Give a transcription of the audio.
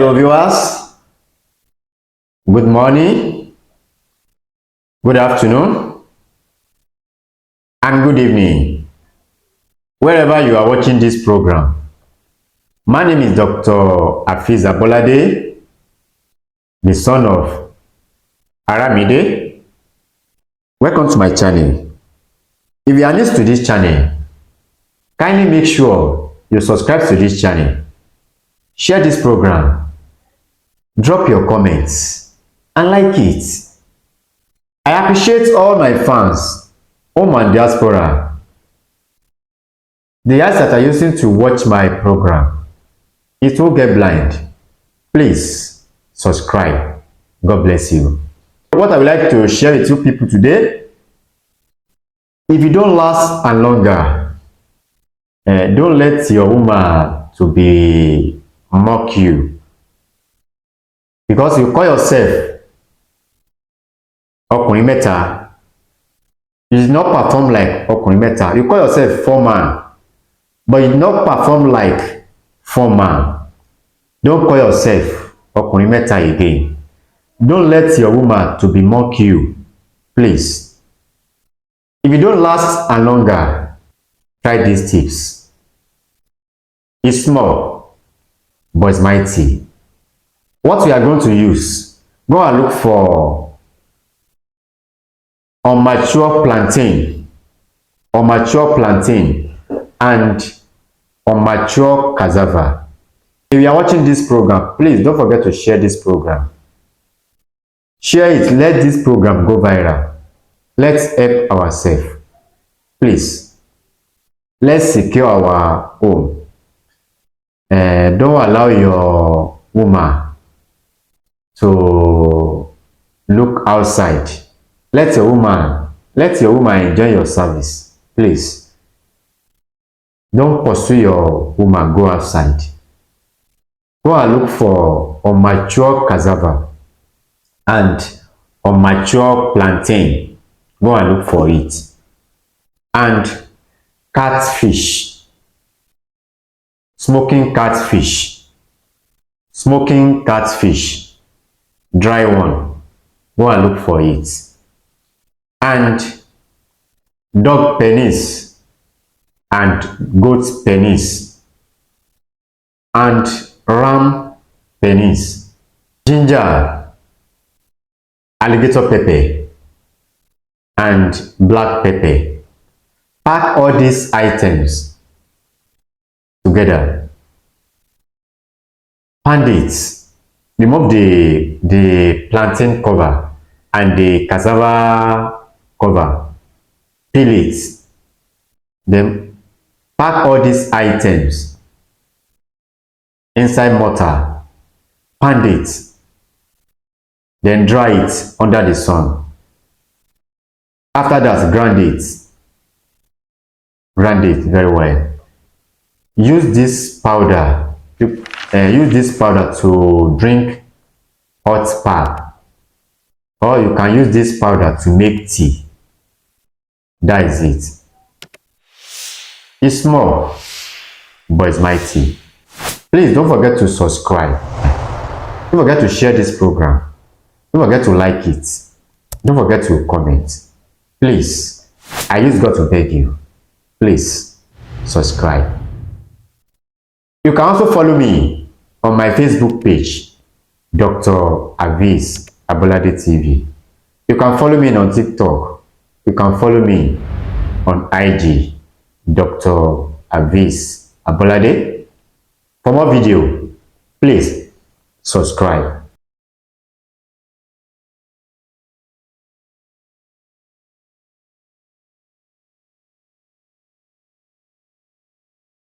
Hello viewers, good morning, good afternoon, and good evening, wherever you are watching this program. My name is Dr. Ogede, the son of Aramide. Welcome to my channel. If you are new to this channel, kindly make sure you subscribe to this channel, share this program, drop your comments, and like it. I appreciate all my fans, home and diaspora, the eyes that are using to watch my program. It will get blind. Please subscribe. God bless you. What I would like to share with you people today, if you don't last and longer, don't let your woman to be mock you, because you call yourself ọkùnrin mẹ́ta, you did not perform like ọkùnrin mẹ́ta. You call yourself foreman, but you did not perform like foreman. Don't call yourself ọkùnrin mẹ́ta again. Don't let your woman to be mock you, please. If you don't last and longer, try these tips. It's small, but it's mighty. What we are going to use, go and look for unmature plantain, and unmature cassava. If you are watching this program, please don't forget to share this program. Share it. Let this program go viral. Let's help ourselves. Please, let's secure our home. Don't allow your woman to look outside. Let your woman enjoy your service. Please, don't pursue your woman go outside. Go and look for unmature cassava and unmature plantain. Go and look for it. And catfish, smoking catfish, dry one. Go and look for it. And dog penis and goat penis and ram penis, ginger, alligator pepper, and black pepper. Pack all these items together. Pound it. Remove the plantain cover and the cassava cover. Peel it. Then pack all these items inside mortar. Pound it. Then dry it under the sun. After that, grind it. Grind it very well. Use this powder. Use this powder to drink hot pap, or you can use this powder to make tea. That is it. It's small, but it's mighty. Please don't forget to subscribe. Don't forget to share this program. Don't forget to like it. Don't forget to comment. Please, I use God to beg you. Please subscribe. You can also follow me on my Facebook page, Dr. Ogede TV. You can follow me on TikTok. You can follow me on IG, Dr. Ogede. For more video, please subscribe.